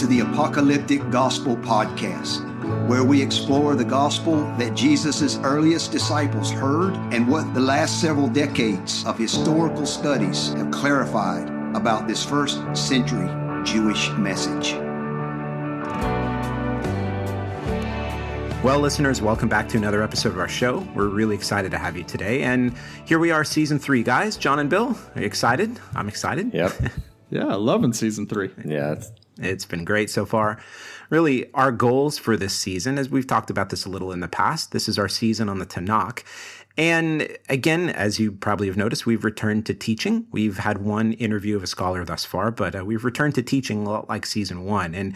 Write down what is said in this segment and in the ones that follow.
to the Apocalyptic Gospel Podcast, where we explore the gospel that Jesus' earliest disciples heard and what the last several decades of historical studies have clarified about this first century Jewish message. Well, listeners, welcome back to another episode of our show. We're really excited to have you today. And here we are, season 3, guys. John and Bill, are you excited? I'm excited. Yep. Yeah, loving season 3. Yeah. It's been great so far. Really, our goals for this season, as we've talked about this a little in the past, this is our season on the Tanakh. And again, as you probably have noticed, we've returned to teaching. We've had one interview of a scholar thus far, but we've returned to teaching a lot like season 1. And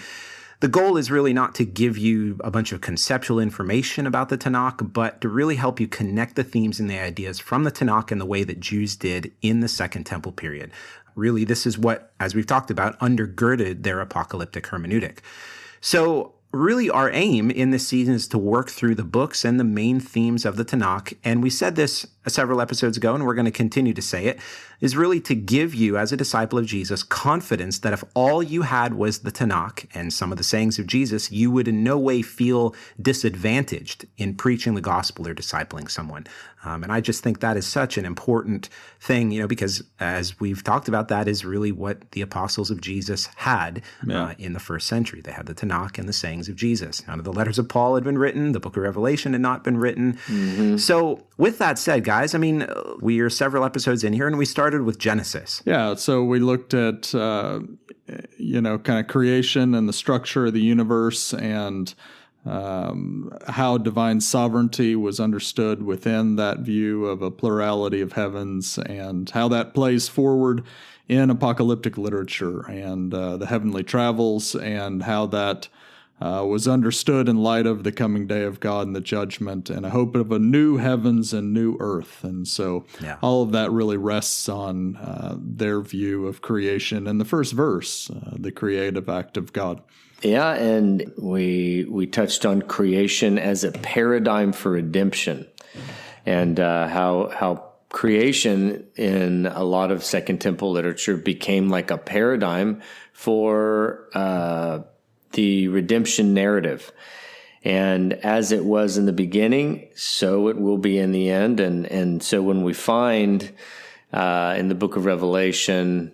the goal is really not to give you a bunch of conceptual information about the Tanakh, but to really help you connect the themes and the ideas from the Tanakh in the way that Jews did in the Second Temple period. Really, this is what, as we've talked about, undergirded their apocalyptic hermeneutic. So really, our aim in this season is to work through the books and the main themes of the Tanakh. And we said this several episodes ago, and we're going to continue to say it, is really to give you, as a disciple of Jesus, confidence that if all you had was the Tanakh and some of the sayings of Jesus, you would in no way feel disadvantaged in preaching the gospel or discipling someone. And I just think that is such an important thing, because as we've talked about, that is really what the apostles of Jesus had in the first century. They had the Tanakh and the sayings of Jesus. None of the letters of Paul had been written. The book of Revelation had not been written. Mm-hmm. So with that said, guys, we are several episodes in here, and we started with Genesis. Yeah, so we looked at, kind of creation and the structure of the universe and how divine sovereignty was understood within that view of a plurality of heavens, and how that plays forward in apocalyptic literature and the heavenly travels, and how that was understood in light of the coming day of God and the judgment and a hope of a new heavens and new earth. And so all of that really rests on their view of creation and the first verse, the creative act of God. Yeah, and we touched on creation as a paradigm for redemption, and how creation in a lot of Second Temple literature became like a paradigm for the redemption narrative. And as it was in the beginning, so it will be in the end. And so when we find in the book of Revelation,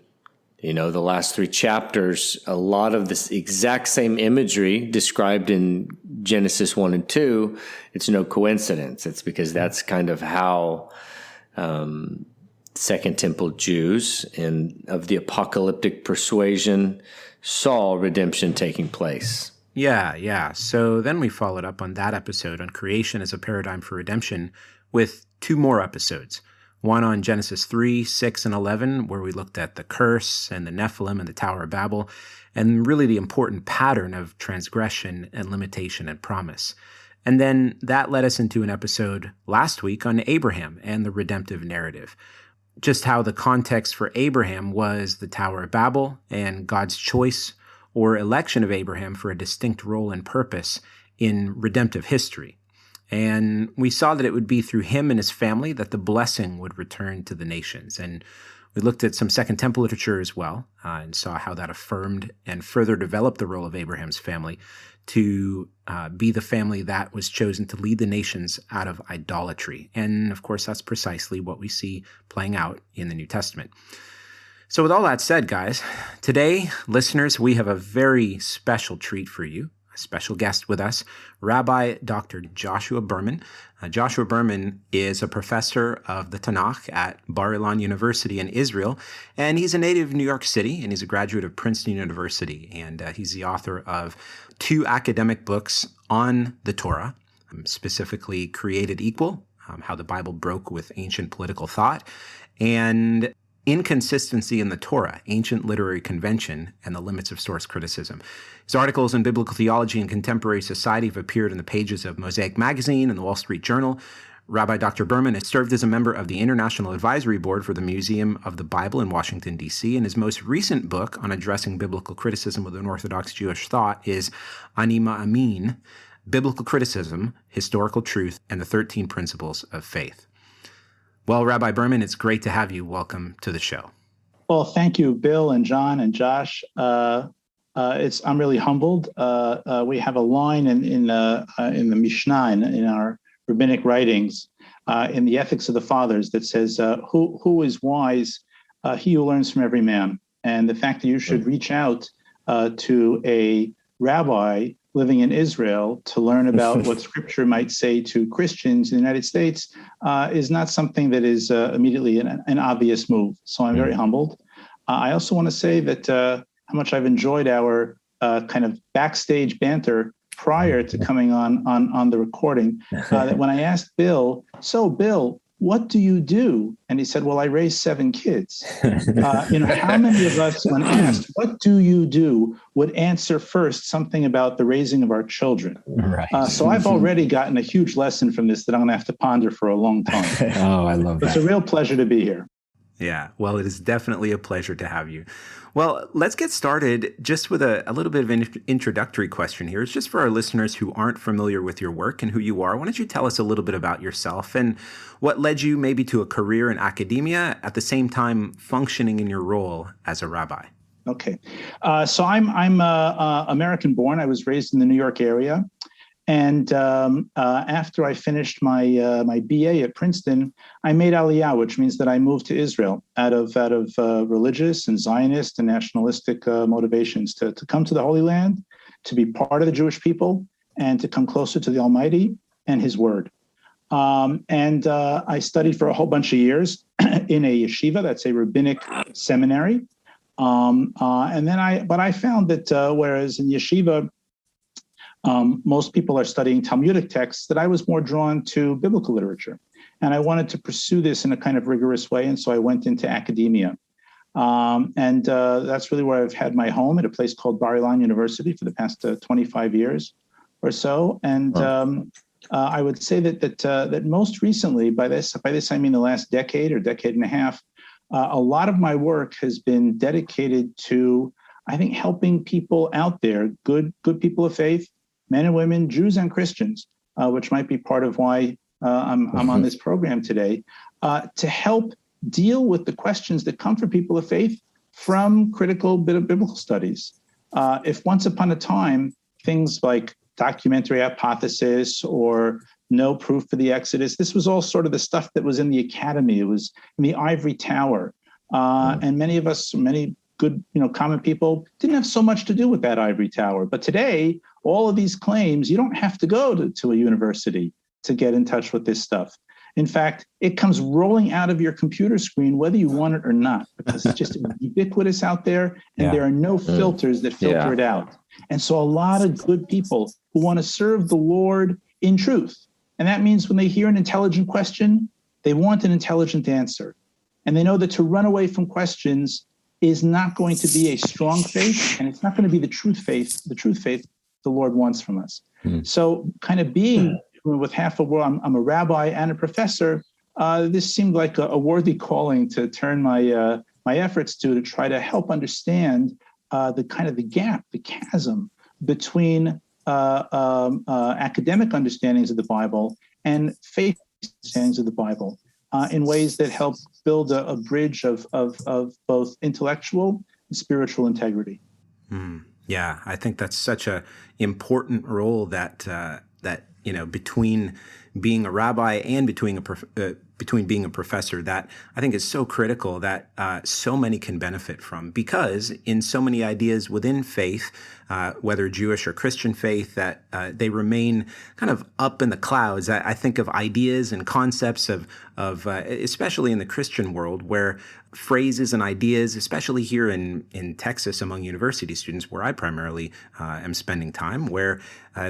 the last 3 chapters, a lot of this exact same imagery described in Genesis 1 and 2, it's no coincidence. It's because that's kind of how Second Temple Jews and of the apocalyptic persuasion saw redemption taking place. Yeah. So then we followed up on that episode on creation as a paradigm for redemption with 2 more episodes. One on Genesis 3, 6, and 11, where we looked at the curse and the Nephilim and the Tower of Babel, and really the important pattern of transgression and limitation and promise. And then that led us into an episode last week on Abraham and the redemptive narrative. Just how the context for Abraham was the Tower of Babel and God's choice or election of Abraham for a distinct role and purpose in redemptive history. And we saw that it would be through him and his family that the blessing would return to the nations. And we looked at some Second Temple literature as well, and saw how that affirmed and further developed the role of Abraham's family to be the family that was chosen to lead the nations out of idolatry. And of course, that's precisely what we see playing out in the New Testament. So with all that said, guys, today, listeners, we have a very special treat for you. Special guest with us, Rabbi Dr. Joshua Berman. Joshua Berman is a professor of the Tanakh at Bar-Ilan University in Israel, and he's a native of New York City, and he's a graduate of Princeton University, and he's the author of 2 academic books on the Torah, specifically Created Equal, how the Bible broke with ancient political thought, and Inconsistency in the Torah, Ancient Literary Convention, and the Limits of Source Criticism. His articles in biblical theology and contemporary society have appeared in the pages of Mosaic Magazine and the Wall Street Journal. Rabbi Dr. Berman has served as a member of the International Advisory Board for the Museum of the Bible in Washington, D.C., and his most recent book on addressing biblical criticism with an orthodox Jewish thought is Ani Ma'amin, Biblical Criticism, Historical Truth, and the 13 Principles of Faith. Well, Rabbi Berman, it's great to have you. Welcome to the show. Well, thank you, Bill and John and Josh. I'm really humbled. We have a line in the Mishnah in our rabbinic writings in the Ethics of the Fathers that says, "Who is wise? He who learns from every man." And the fact that you should reach out to a rabbi living in Israel to learn about what Scripture might say to Christians in the United States is not something that is immediately an obvious move. So I'm very humbled. I also want to say that how much I've enjoyed our kind of backstage banter prior to coming on the recording. That when I asked Bill, "So Bill, what do you do?" And he said, "Well, I raised 7 kids." How many of us, when asked, "What do you do?" would answer first something about the raising of our children? Right. So I've already gotten a huge lesson from this that I'm going to have to ponder for a long time. Oh, I love that. It's a real pleasure to be here. Yeah, well, it is definitely a pleasure to have you. Well, let's get started just with a little bit of an introductory question here. It's just for our listeners who aren't familiar with your work and who you are. Why don't you tell us a little bit about yourself and what led you maybe to a career in academia at the same time functioning in your role as a rabbi? Okay, so I'm American born. I was raised in the New York area. And after I finished my BA at Princeton, I made Aliyah, which means that I moved to Israel out of religious and Zionist and nationalistic motivations to come to the Holy Land, to be part of the Jewish people, and to come closer to the Almighty and His Word. I studied for a whole bunch of years in a yeshiva, that's a rabbinic seminary. But I found that whereas in yeshiva, most people are studying Talmudic texts, that I was more drawn to biblical literature. And I wanted to pursue this in a kind of rigorous way. And so I went into academia. That's really where I've had my home, at a place called Bar-Ilan University for the past 25 years or so. And I would say that most recently, by this I mean the last decade or decade and a half, a lot of my work has been dedicated to, I think, helping people out there, good people of faith, men and women, Jews and Christians, which might be part of why I'm on this program today, to help deal with the questions that come from people of faith from critical biblical studies. If once upon a time, things like documentary hypothesis or no proof for the Exodus, this was all sort of the stuff that was in the academy. It was in the ivory tower. And many of us, many good, common people didn't have so much to do with that ivory tower. But today, all of these claims, you don't have to go to a university to get in touch with this stuff. In fact, it comes rolling out of your computer screen, whether you want it or not, because it's just ubiquitous out there, and there are no filters that filter it out. And so a lot of good people who want to serve the Lord in truth, and that means when they hear an intelligent question, they want an intelligent answer. And they know that to run away from questions is not going to be a strong faith, and it's not going to be the truth faith the Lord wants from us. So kind of being with half a world, I'm a rabbi and a professor, this seemed like a worthy calling to turn my efforts to try to help understand the gap, the chasm between academic understandings of the Bible and faith understandings of the Bible in ways that help build a bridge of both intellectual and spiritual integrity. Yeah, I think that's such a important role that between being a rabbi and between being a professor, that I think is so critical, that so many can benefit from, because in so many ideas within faith, whether Jewish or Christian faith, that they remain kind of up in the clouds. I think of ideas and concepts of especially in the Christian world, where phrases and ideas, especially here in Texas among university students, where I primarily am spending time, where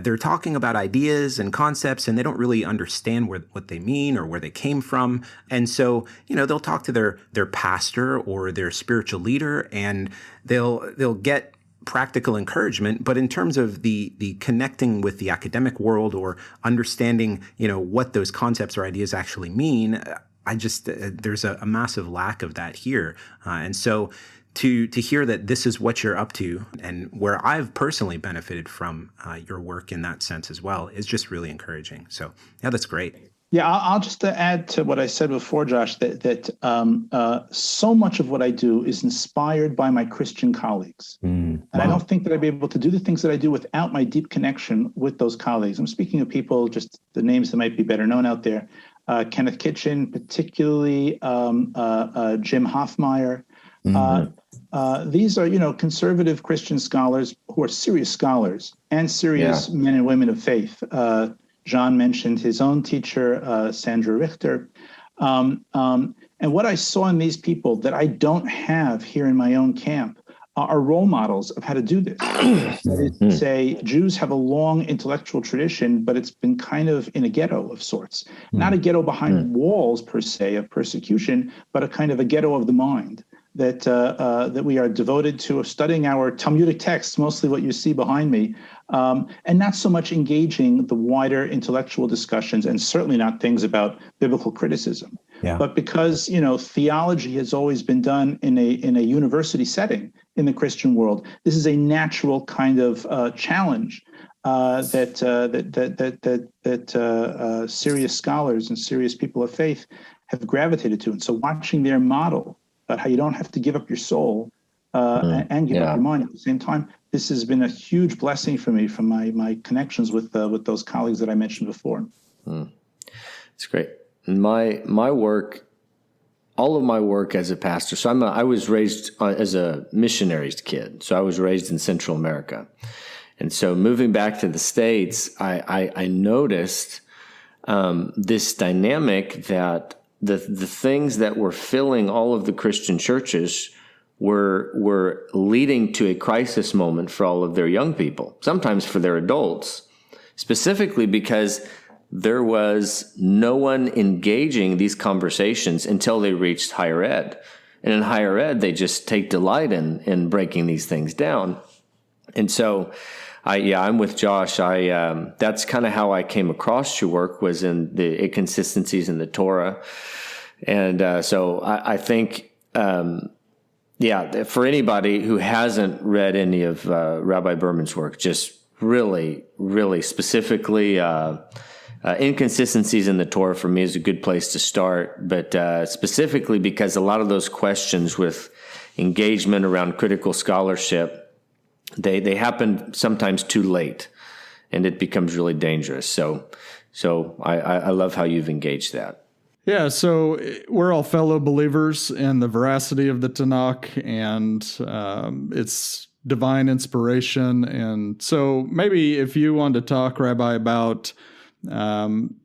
they're talking about ideas and concepts and they don't really understand what they mean or where they came from. And so, they'll talk to their pastor or their spiritual leader, and they'll get practical encouragement. But in terms of the connecting with the academic world or understanding, what those concepts or ideas actually mean, there's a massive lack of that here. And so to hear that this is what you're up to, and where I've personally benefited from your work in that sense as well, is just really encouraging. So yeah, that's great. Yeah, I'll just add to what I said before, Josh, that so much of what I do is inspired by my Christian colleagues. And I don't think that I'd be able to do the things that I do without my deep connection with those colleagues. I'm speaking of people, just the names that might be better known out there. Kenneth Kitchen, particularly Jim Hoffmeyer. These are, conservative Christian scholars who are serious scholars and serious men and women of faith. John mentioned his own teacher, Sandra Richter. And what I saw in these people that I don't have here in my own camp are role models of how to do this. That is to say, Jews have a long intellectual tradition, but it's been kind of in a ghetto of sorts. Not a ghetto behind walls, per se, of persecution, but a kind of a ghetto of the mind. That we are devoted to studying our Talmudic texts, mostly what you see behind me, and not so much engaging the wider intellectual discussions, and certainly not things about biblical criticism. But because theology has always been done in a university setting in the Christian world, this is a natural kind of challenge that serious scholars and serious people of faith have gravitated to. And so, watching their model about how you don't have to give up your soul and give up your mind at the same time. This has been a huge blessing for me from my connections with those colleagues that I mentioned before. It's great. And my work, all of my work as a pastor. So I was raised as a missionary's kid. So I was raised in Central America, and so moving back to the States, I noticed this dynamic that the things that were filling all of the Christian churches were leading to a crisis moment for all of their young people, sometimes for their adults, specifically because there was no one engaging these conversations until they reached higher ed. And in higher ed, they just take delight in breaking these things down. And so I'm with Josh. That's kind of how I came across your work, was in the inconsistencies in the Torah. And so I think, for anybody who hasn't read any of Rabbi Berman's work, just really, really specifically, inconsistencies in the Torah for me is a good place to start. But specifically because a lot of those questions with engagement around critical scholarship, they happen sometimes too late, and it becomes really dangerous. So I love how you've engaged that. Yeah, so we're all fellow believers in the veracity of the Tanakh and its divine inspiration. And so maybe if you want to talk, Rabbi, about kind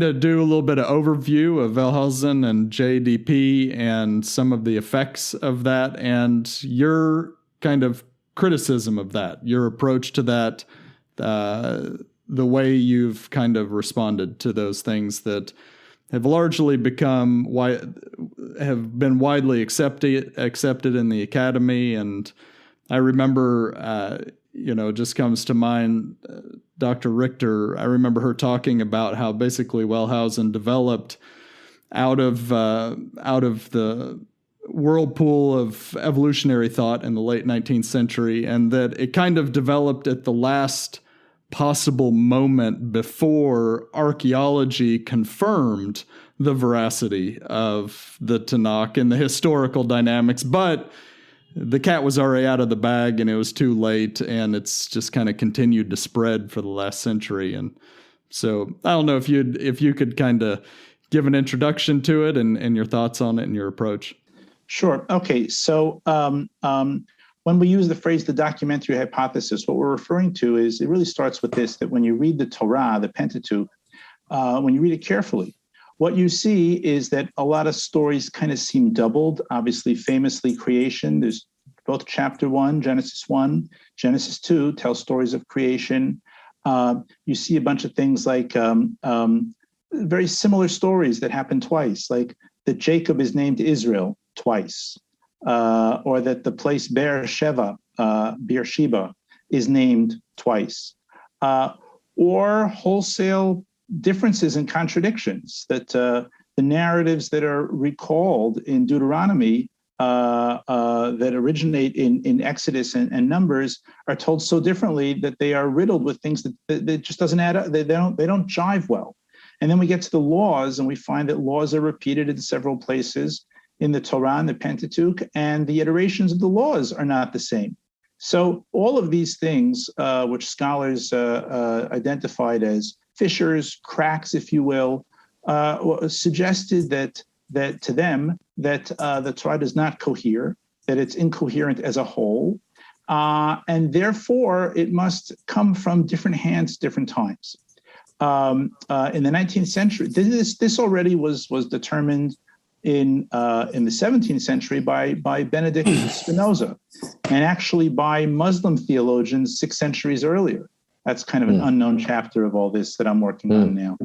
of do a little bit of overview of Wellhausen and JDP and some of the effects of that and your kind of criticism of that, your approach to that, the way you've kind of responded to those things that have largely have been widely accepted in the academy. And I remember, it just comes to mind, Dr. Richter. I remember her talking about how basically Wellhausen developed out of the whirlpool of evolutionary thought in the late 19th century, and that it kind of developed at the last possible moment before archaeology confirmed the veracity of the Tanakh and the historical dynamics. But the cat was already out of the bag and it was too late, and it's just kind of continued to spread for the last century. And so I don't know if you could kind of give an introduction to it and your thoughts on it and your approach. Sure. Okay. So when we use the phrase the documentary hypothesis, what we're referring to is, it really starts with this, that when you read the Torah, the Pentateuch, when you read it carefully, what you see is that a lot of stories kind of seem doubled. Obviously, famously, creation. There's both chapter 1, Genesis 1, Genesis 2 tell stories of creation. You see a bunch of things like very similar stories that happen twice, like that Jacob is named Israel twice, or that the place Beersheba is named twice, or wholesale differences and contradictions, that the narratives that are recalled in Deuteronomy that originate in Exodus and Numbers are told so differently that they are riddled with things that just doesn't add up. They don't jive well. And then we get to the laws, and we find that laws are repeated in several places in the Torah and the Pentateuch, and the iterations of the laws are not the same. So all of these things, which scholars identified as fissures, cracks, if you will, suggested that to them that the Torah does not cohere, that it's incoherent as a whole, and therefore it must come from different hands, different times. In the 19th century, this already was determined in the 17th century by Benedict Spinoza, and actually by Muslim theologians 6 centuries earlier. That's kind of an unknown chapter of all this that I'm working on now.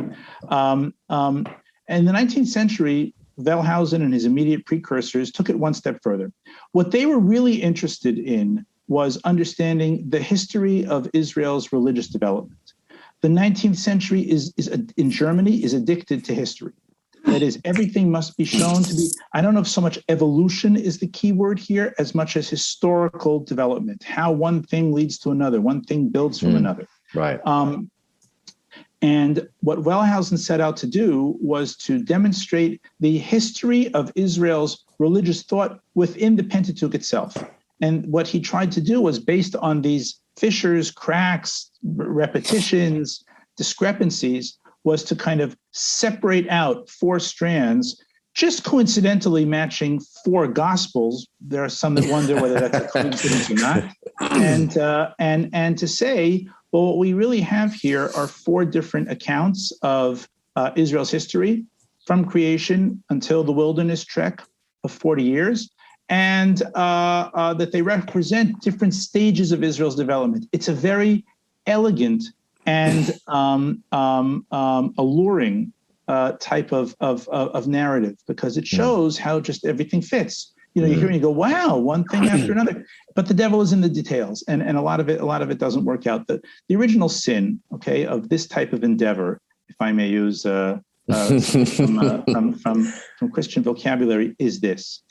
In the 19th century, Wellhausen and his immediate precursors took it one step further. What they were really interested in was understanding the history of Israel's religious development. The 19th century in Germany is addicted to history. That is, everything must be shown to be, I don't know if so much evolution is the key word here, as much as historical development, how one thing leads to another, one thing builds from another. Right. And what Wellhausen set out to do was to demonstrate the history of Israel's religious thought within the Pentateuch itself. And what he tried to do was, based on these fissures, cracks, repetitions, discrepancies, was to kind of separate out 4 strands, just coincidentally matching 4 gospels. There are some that wonder whether that's a coincidence or not. And to say, well, what we really have here are 4 different accounts of Israel's history from creation until the wilderness trek of 40 years, and that they represent different stages of Israel's development. It's a very elegant and alluring type of narrative, because it shows how just everything fits. You know, you hear and you go, wow, one thing after another. But the devil is in the details, and a lot of it doesn't work out. The original sin, okay, of this type of endeavor, if I may use from Christian vocabulary, is this.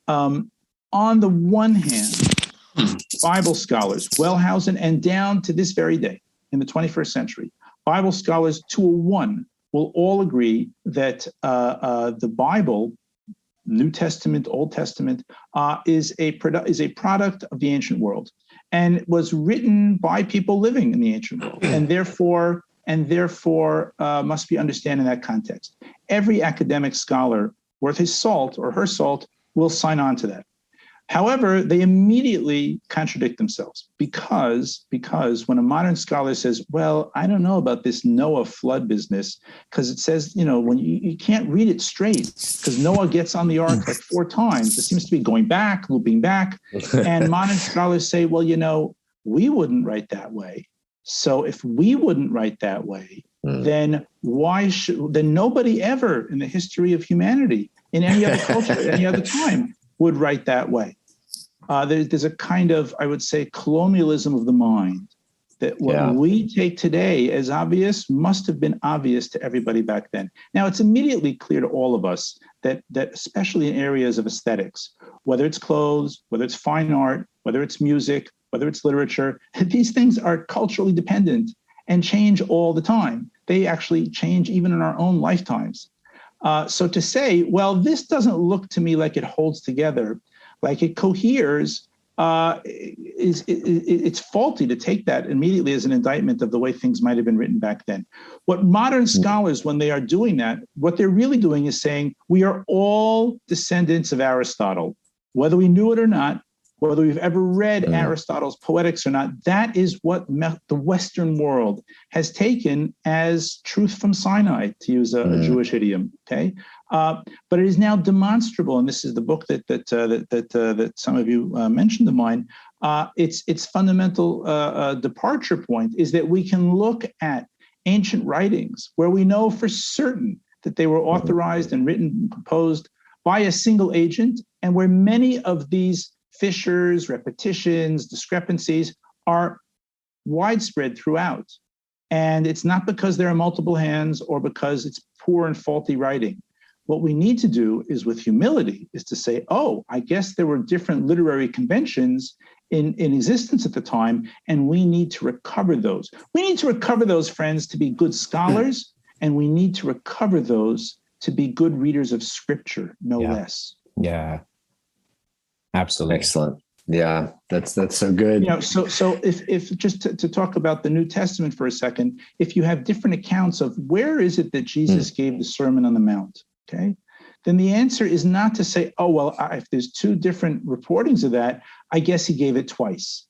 On the one hand, Bible scholars, Wellhausen, and down to this very day, in the 21st century, Bible scholars to a one will all agree that the Bible, New Testament, Old Testament, is a product of the ancient world, and was written by people living in the ancient world, and therefore must be understood in that context. Every academic scholar worth his salt or her salt will sign on to that. However, they immediately contradict themselves, because when a modern scholar says, well, I don't know about this Noah flood business, because it says, you know, when you can't read it straight, because Noah gets on the ark like 4 times. It seems to be going back, looping back. And modern scholars say, well, you know, we wouldn't write that way. So if we wouldn't write that way, then then nobody ever in the history of humanity, in any other culture, at any other time, would write that way. There's a kind of, I would say, colonialism of the mind, that what we take today as obvious must have been obvious to everybody back then. Now, it's immediately clear to all of us that especially in areas of aesthetics, whether it's clothes, whether it's fine art, whether it's music, whether it's literature, these things are culturally dependent and change all the time. They actually change even in our own lifetimes. So to say, well, this doesn't look to me like it holds together, like it coheres, it's faulty to take that immediately as an indictment of the way things might have been written back then. What modern scholars, when they are doing that, what they're really doing is saying, we are all descendants of Aristotle, whether we knew it or not, whether we've ever read Aristotle's Poetics or not. That is what the Western world has taken as truth from Sinai, to use a Jewish idiom. Okay, but it is now demonstrable, and this is the book that some of you mentioned of mine. Its fundamental departure point is that we can look at ancient writings where we know for certain that they were authorized and written and composed by a single agent, and where many of these fissures, repetitions, discrepancies are widespread throughout. And it's not because there are multiple hands or because it's poor and faulty writing. What we need to do is, with humility, is to say, oh, I guess there were different literary conventions in existence at the time, and we need to recover those. We need to recover those, friends, to be good scholars And we need to recover those to be good readers of Scripture, no less. Yeah, absolutely. Excellent. Yeah, that's so good. So if just to talk about the New Testament for a second, if you have different accounts of where is it that Jesus gave the Sermon on the Mount, okay, then the answer is not to say, oh, well, if there's two different reportings of that, I guess he gave it twice.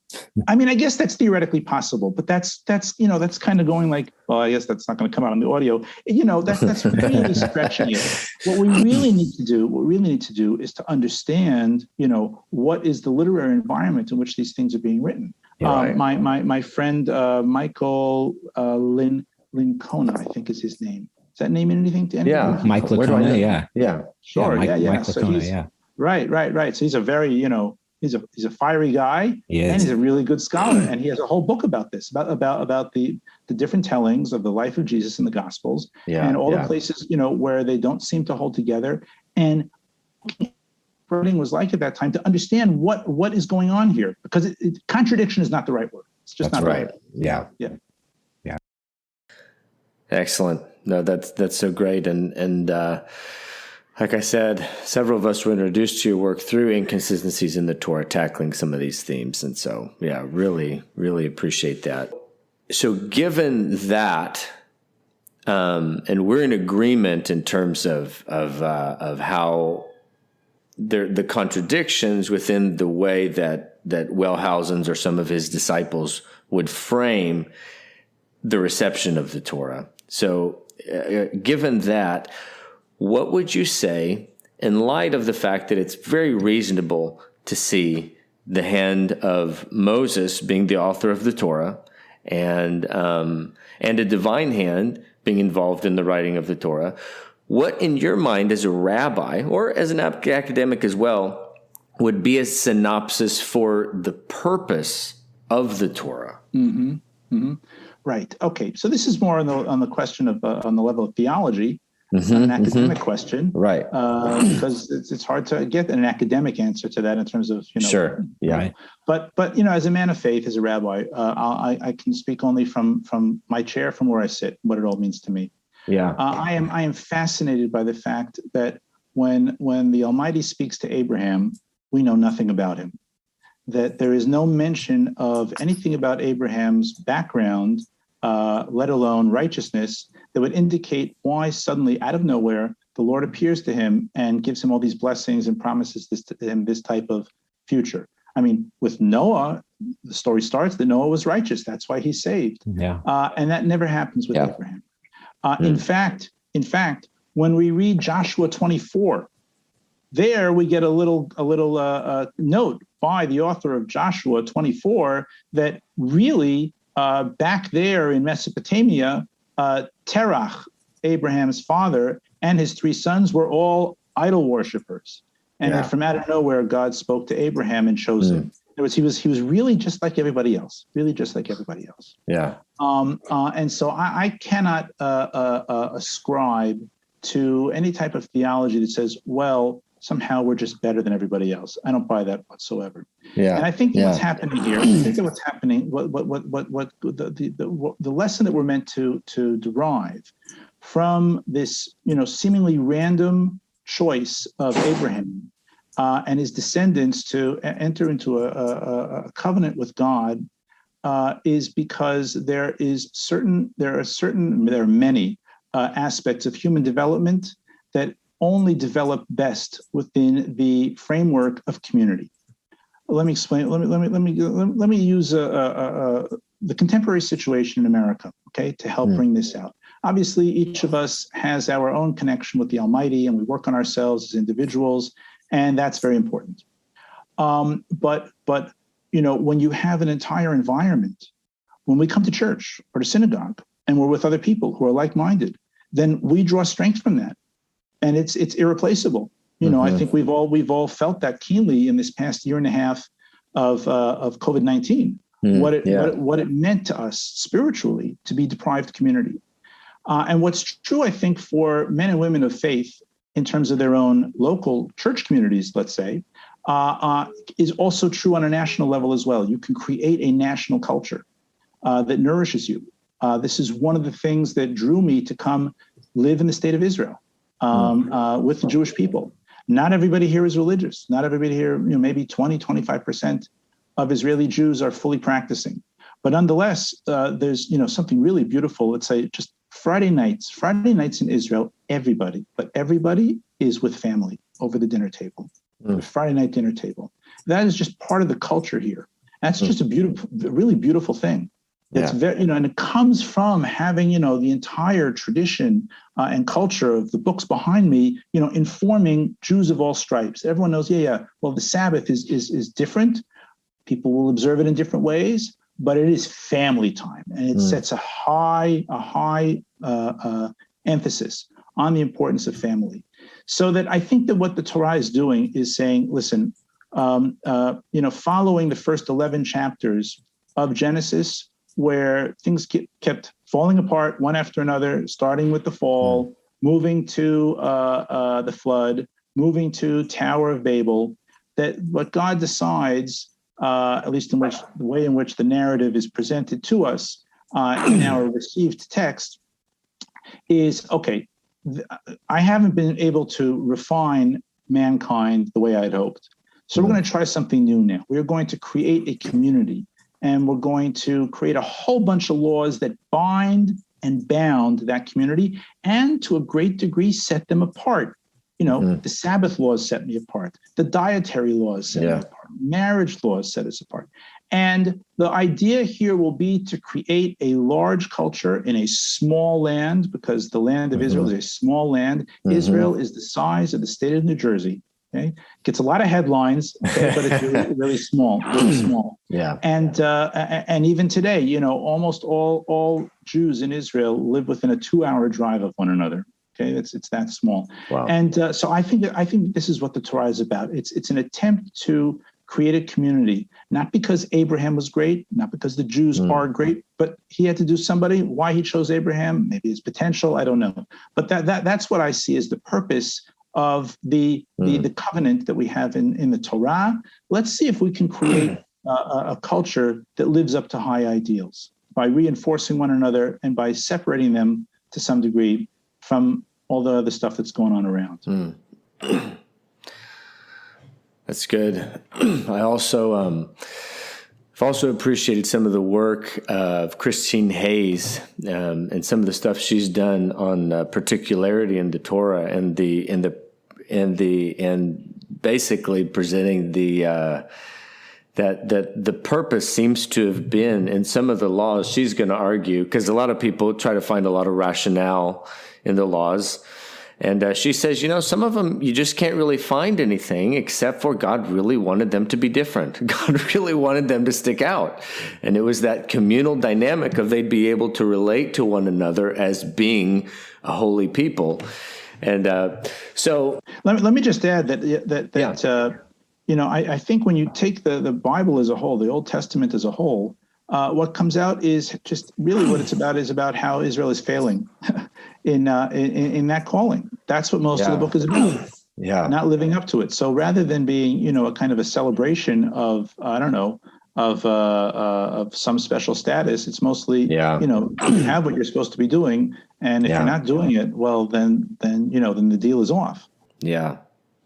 I mean, I guess that's theoretically possible, but that's kind of going like, well, I guess that's not going to come out on the audio. That's really stretching it. What we really need to do is to understand, what is the literary environment in which these things are being written. Right. My friend Michael Lincona, I think is his name. Does that name anything to anyone? Yeah, Mike Lincona. Yeah. Sure. Mike So Lincona, Right. So he's a very, he's a fiery guy, and he's a really good scholar, and he has a whole book about this, about the different tellings of the life of Jesus in the Gospels, and all the places, where they don't seem to hold together, and writing was like at that time to understand what is going on here, because contradiction is not the right word. It's just that's not right. Yeah. Excellent. No, that's so great, and like I said, several of us were introduced to your work through inconsistencies in the Torah, tackling some of these themes. And so, really, really appreciate that. So given that, and we're in agreement in terms of how the contradictions within the way that Wellhausen's or some of his disciples would frame the reception of the Torah. So given that, what would you say in light of the fact that it's very reasonable to see the hand of Moses being the author of the Torah and a divine hand being involved in the writing of the Torah? What in your mind as a rabbi or as an academic as well would be a synopsis for the purpose of the Torah? Mm-hmm. Mm-hmm. Right. Okay. So this is more on the question of on the level of theology. It's not an academic question, right? Because it's hard to get an academic answer to that in terms of Sure, yeah. Right. But as a man of faith, as a rabbi, I can speak only from my chair, from where I sit, what it all means to me. Yeah, I am fascinated by the fact that when the Almighty speaks to Abraham, we know nothing about him. That there is no mention of anything about Abraham's background, let alone righteousness, that would indicate why suddenly, out of nowhere, the Lord appears to him and gives him all these blessings and promises this type of future. I mean, with Noah, the story starts that Noah was righteous. That's why he's saved. Yeah. And that never happens with Abraham. In fact, when we read Joshua 24, there we get a little note by the author of Joshua 24 that really back there in Mesopotamia, Terach, Abraham's father, and his three sons were all idol worshipers, and that from out of nowhere God spoke to Abraham and chose him. In other words, he was really just like everybody else, Yeah. And so I cannot ascribe to any type of theology that says, well, somehow we're just better than everybody else. I don't buy that whatsoever. Yeah. And I think what's happening here, what the lesson that we're meant to derive from this, seemingly random choice of Abraham and his descendants to enter into a covenant with God is because there are many aspects of human development that only develop best within the framework of community. Let me explain. Let me use the contemporary situation in America, okay, to help bring this out. Obviously, each of us has our own connection with the Almighty, and we work on ourselves as individuals, and that's very important. But when you have an entire environment, when we come to church or to synagogue, and we're with other people who are like-minded, then we draw strength from that. And it's irreplaceable. I think we've all felt that keenly in this past year and a half of COVID-19. What it meant to us spiritually to be deprived of community, and what's true, I think, for men and women of faith in terms of their own local church communities, let's say, is also true on a national level as well. You can create a national culture that nourishes you. This is one of the things that drew me to come live in the state of Israel with the Jewish people. Not everybody here is religious. Not everybody here, maybe 20-25% of Israeli Jews are fully practicing. But nonetheless, there's something really beautiful. Let's say just Friday nights in Israel, everybody is with family over the dinner table, the Friday night dinner table. That is just part of the culture here. That's just a really beautiful thing. It's very, and it comes from having, the entire tradition and culture of the books behind me, informing Jews of all stripes. Everyone knows, well, the Sabbath is different. People will observe it in different ways, but it is family time, and it sets a high emphasis on the importance of family. So that I think that what the Torah is doing is saying, listen, following the first 11 chapters of Genesis, where things kept falling apart one after another, starting with the fall, moving to the flood, moving to Tower of Babel, that what God decides, at least in the way in which the narrative is presented to us in our received text, is, okay, I haven't been able to refine mankind the way I'd hoped. So we're going to try something new now. We're going to create a community, and we're going to create a whole bunch of laws that bind and bound that community, and to a great degree set them apart. The Sabbath laws set me apart. The dietary laws set me apart. Marriage laws set us apart. And the idea here will be to create a large culture in a small land, because the land of Israel is a small land. Israel is the size of the state of New Jersey. Okay, gets a lot of headlines, okay, but it's really small, really small. Yeah. And even today, almost all Jews in Israel live within a 2-hour drive of one another. Okay, it's that small. Wow. And so I think this is what the Torah is about. It's an attempt to create a community, not because Abraham was great, not because the Jews are great, but he had to do somebody. Why he chose Abraham, maybe his potential, I don't know. But that's what I see as the purpose of the covenant that we have in the Torah. Let's see if we can create a culture that lives up to high ideals by reinforcing one another and by separating them to some degree from all the other stuff that's going on around. That's good. I also I've also appreciated some of the work of Christine Hayes and some of the stuff she's done on particularity in the Torah and basically presenting that the purpose seems to have been in some of the laws. She's going to argue, because a lot of people try to find a lot of rationale in the laws. And she says, some of them, you just can't really find anything except for God really wanted them to be different. God really wanted them to stick out. And it was that communal dynamic of they'd be able to relate to one another as being a holy people. And so... Let me just add that I think when you take the Bible as a whole, the Old Testament as a whole, what comes out is just really what it's about is about how Israel is failing in that calling. That's what most of the book is about. Yeah, not living up to it. So rather than being a kind of a celebration of of some special status, it's mostly you have what you're supposed to be doing, and if you're not doing it, well then the deal is off. Yeah,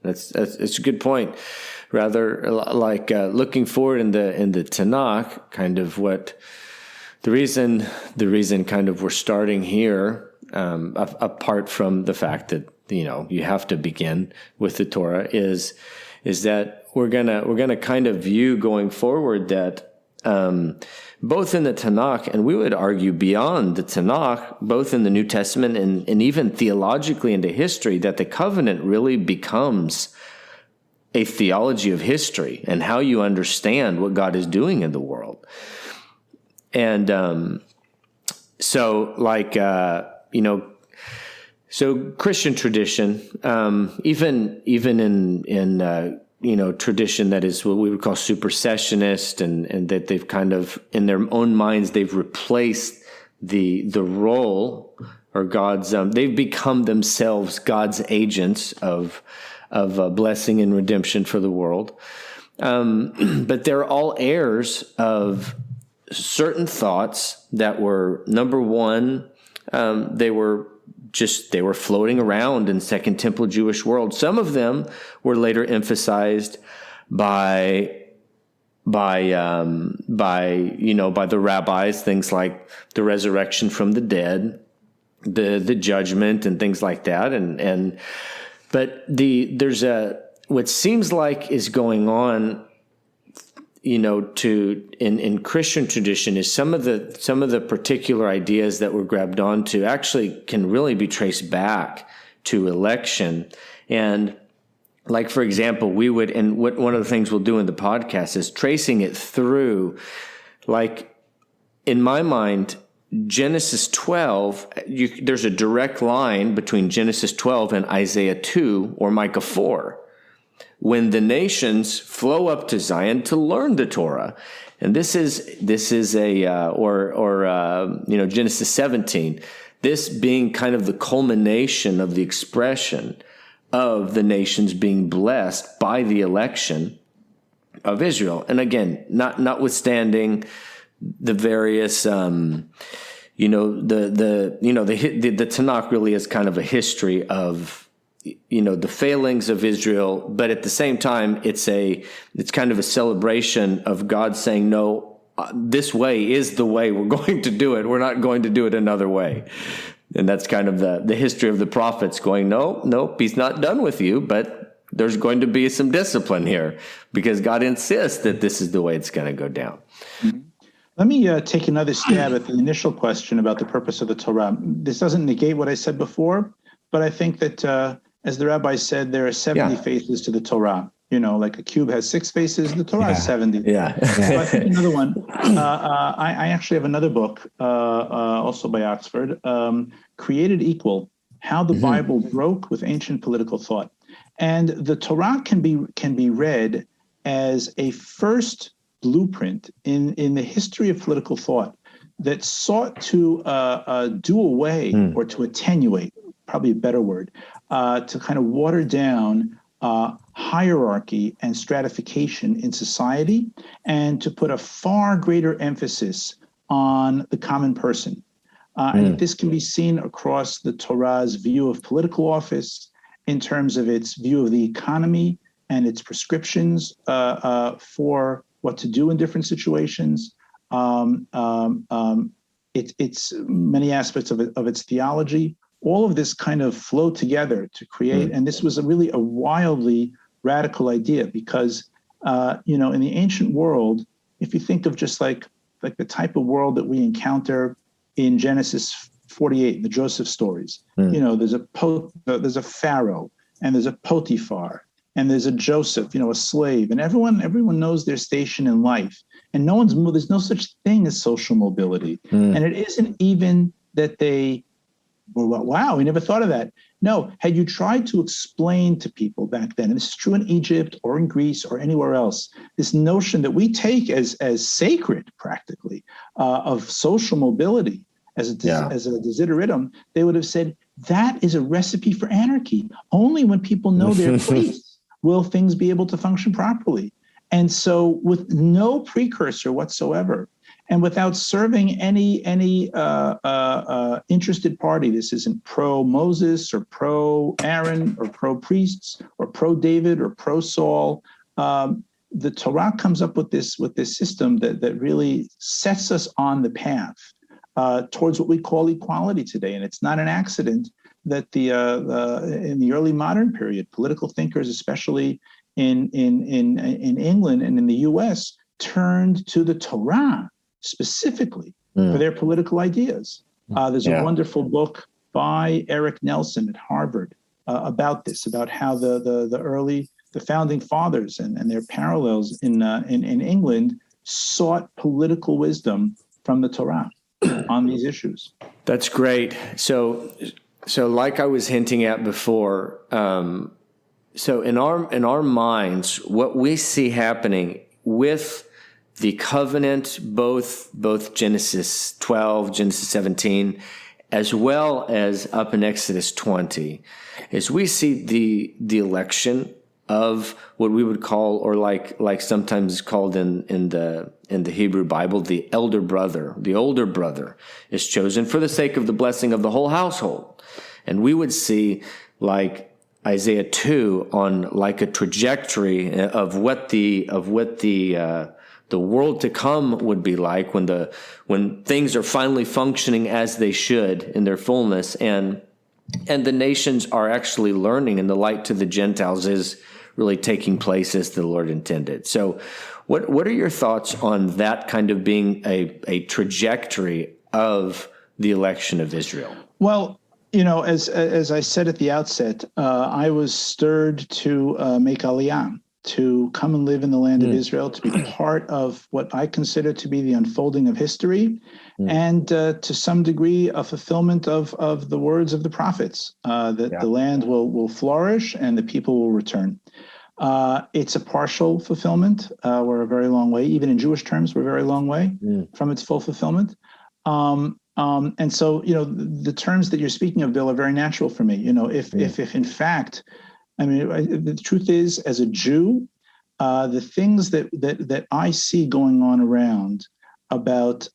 that's a good point. Rather like looking forward in the Tanakh, kind of what the reason kind of we're starting here, apart from the fact that you have to begin with the Torah, is that we're gonna kind of view going forward that both in the Tanakh, and we would argue beyond the Tanakh, both in the New Testament and even theologically into history, that the covenant really becomes a theology of history and how you understand what God is doing in the world. And so Christian tradition, even in tradition that is what we would call supersessionist, and that they've kind of, in their own minds, they've replaced the role, or God's, they've become themselves God's agents of blessing and redemption for the world. But they're all heirs of certain thoughts that were, number one, they were floating around in Second Temple Jewish world. Some of them were later emphasized by the rabbis, things like the resurrection from the dead, the judgment, and things like that. But there's what seems like is going on, in Christian tradition, is some of the particular ideas that were grabbed onto actually can really be traced back to election. And like, for example, one of the things we'll do in the podcast is tracing it through, like, in my mind, Genesis 12, there's a direct line between Genesis 12 and Isaiah 2 or Micah 4, when the nations flow up to Zion to learn the Torah. And this is Genesis 17, this being kind of the culmination of the expression of the nations being blessed by the election of Israel. And again, notwithstanding the various, the Tanakh really is kind of a history of, the failings of Israel, but at the same time, it's kind of a celebration of God saying, no, this way is the way we're going to do it. We're not going to do it another way. And that's kind of the history of the prophets going, nope, he's not done with you, but there's going to be some discipline here because God insists that this is the way it's going to go down. Mm-hmm. Let me take another stab at the initial question about the purpose of the Torah. This doesn't negate what I said before, but I think that, as the rabbi said, there are 70 faces to the Torah. Like a cube has 6 faces, the Torah has 70. Yeah. So I think another one, I actually have another book, also by Oxford, Created Equal, How the Bible Broke with Ancient Political Thought. And the Torah can be read as a first blueprint in the history of political thought that sought to do away or to attenuate, probably a better word, to kind of water down hierarchy and stratification in society, and to put a far greater emphasis on the common person. I think this can be seen across the Torah's view of political office, in terms of its view of the economy and its prescriptions for what to do in different situations. It's many aspects of its theology. All of this kind of flow together to create, and this was really a wildly radical idea because, in the ancient world, if you think of just like the type of world that we encounter in Genesis 48, the Joseph stories, there's a Pharaoh, and there's a Potiphar, and there's a Joseph, a slave, and everyone knows their station in life, and there's no such thing as social mobility, and it isn't even that they. Well, wow, we never thought of that. No, had you tried to explain to people back then, and this is true in Egypt or in Greece or anywhere else, this notion that we take as sacred, practically, of social mobility as a desideratum, they would have said, that is a recipe for anarchy. Only when people know their place will things be able to function properly. And so with no precursor whatsoever, and without serving any interested party, this isn't pro-Moses or pro-Aaron or pro-priests or pro-David or pro-Saul. The Torah comes up with this system that really sets us on the path towards what we call equality today. And it's not an accident that in the early modern period, political thinkers, especially in England and in the U.S., turned to the Torah specifically for their political ideas. There's a wonderful book by Eric Nelson at Harvard about this, about how the founding fathers and their parallels in England sought political wisdom from the Torah on these issues. That's great. So like I was hinting at before, so in our minds, what we see happening with the covenant, both Genesis 12, Genesis 17, as well as up in Exodus 20, is we see the election of what we would call, or like sometimes called in the Hebrew Bible, the elder brother. The older brother is chosen for the sake of the blessing of the whole household. And we would see, like Isaiah 2, on like a trajectory of what the world to come would be like when things are finally functioning as they should in their fullness, and the nations are actually learning, and the light to the Gentiles is really taking place as the Lord intended. So what are your thoughts on that kind of being a trajectory of the election of Israel? Well, as I said at the outset, I was stirred to make Aliyah, to come and live in the land of Israel, to be part of what I consider to be the unfolding of history, and to some degree a fulfillment of the words of the prophets, that the land will flourish and the people will return. It's a partial fulfillment. We're a very long way, even in Jewish terms, we're a very long way from its full fulfillment. And so, the terms that you're speaking of, Bill, are very natural for me. If in fact, I mean, the truth is, as a Jew, the things that I see going on around about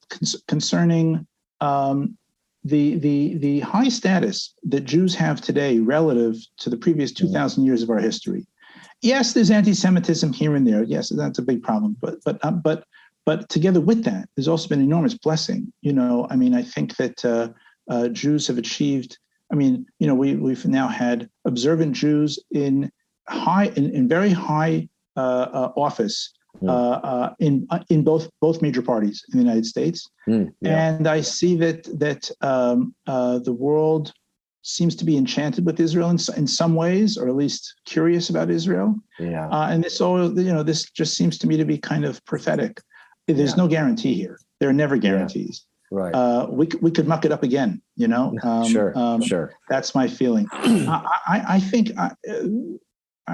concerning the high status that Jews have today relative to the previous 2,000 years of our history. Yes, there's anti-Semitism here and there. Yes, that's a big problem. But together with that, there's also been enormous blessing. I think that Jews have achieved. We've now had observant Jews in very high office in both major parties in the United States, and I see that the world seems to be enchanted with Israel in some ways, or at least curious about Israel. And this just seems to me to be kind of prophetic. There's no guarantee here. There are never guarantees. Right. We could muck it up again, Sure. That's my feeling. I think, I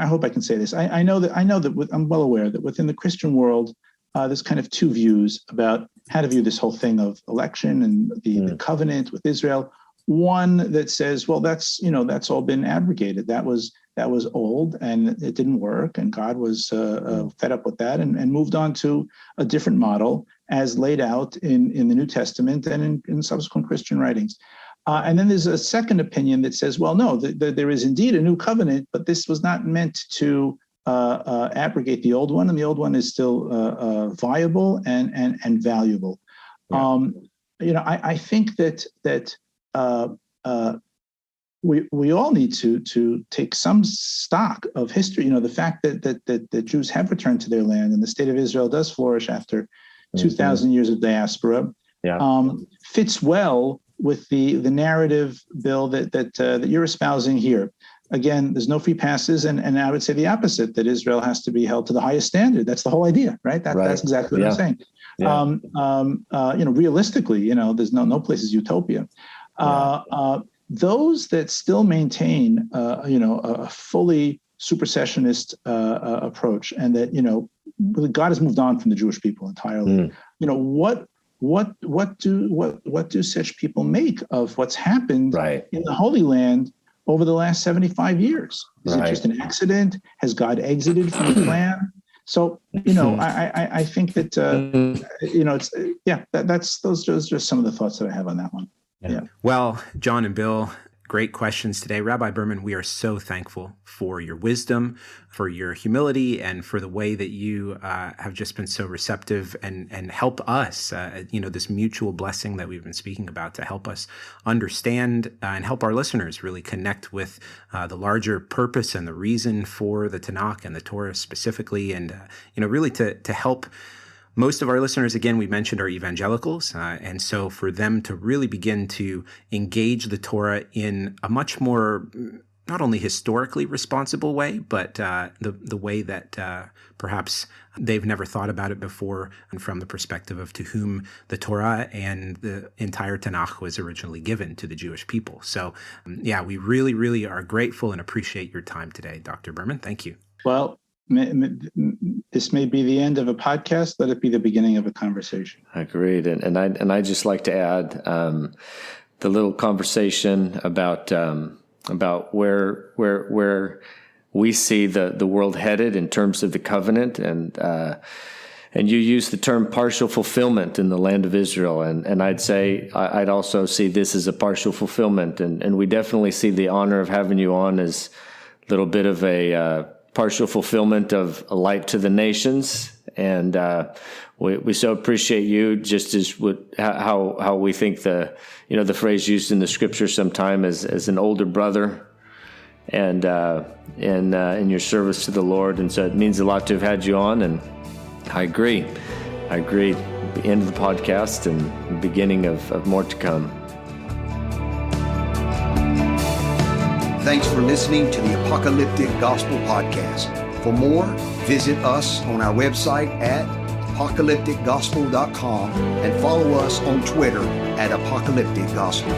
hope I can say this. I know that I'm well aware that within the Christian world, there's kind of two views about how to view this whole thing of election and the covenant with Israel. One that says, well, that's all been abrogated. That was old and it didn't work, and God was fed up with that and moved on to a different model as laid out in the New Testament and in subsequent Christian writings. And then there's a second opinion that says, well, no, there is indeed a new covenant, but this was not meant to abrogate the old one, and the old one is still viable and valuable. I think that we all need to take some stock of history. The fact that Jews have returned to their land and the state of Israel does flourish after 2,000 years of diaspora fits well with the narrative, Bill, that you're espousing here. Again, there's no free passes, and I would say the opposite, that Israel has to be held to the highest standard. That's the whole idea, right? That's exactly what I'm saying. Realistically, there's no place is utopia. Those that still maintain, a fully supersessionist approach, and that really God has moved on from the Jewish people entirely. What do such people make of what's happened in the Holy Land over the last 75 years? Is it just an accident? Has God exited from the plan? So I think that those are just some of the thoughts that I have on that one. Yeah. Well, John and Bill, great questions today. Rabbi Berman, we are so thankful for your wisdom, for your humility, and for the way that you have just been so receptive and help us, this mutual blessing that we've been speaking about, to help us understand and help our listeners really connect with the larger purpose and the reason for the Tanakh and the Torah specifically, and really to help. Most of our listeners, again, we mentioned, are evangelicals, and so for them to really begin to engage the Torah in a much more, not only historically responsible way, but the way that perhaps they've never thought about it before, and from the perspective of to whom the Torah and the entire Tanakh was originally given, to the Jewish people. So, we really, really are grateful and appreciate your time today, Dr. Berman. Thank you. Well, this may be the end of a podcast. Let it be the beginning of a conversation. Agreed. And I just like to add the little conversation about where we see the world headed in terms of the covenant, and you use the term partial fulfillment in the land of Israel, and I'd say I'd also see this as a partial fulfillment, and we definitely see the honor of having you on as a little bit of a partial fulfillment of a light to the nations, and we so appreciate you, just as how we think the phrase used in the scripture sometime as an older brother, and in your service to the Lord, and so it means a lot to have had you on. And I agree. The end of the podcast and the beginning of more to come. Thanks for listening to the Apocalyptic Gospel Podcast. For more, visit us on our website at apocalypticgospel.com and follow us on Twitter at Apocalyptic Gospel.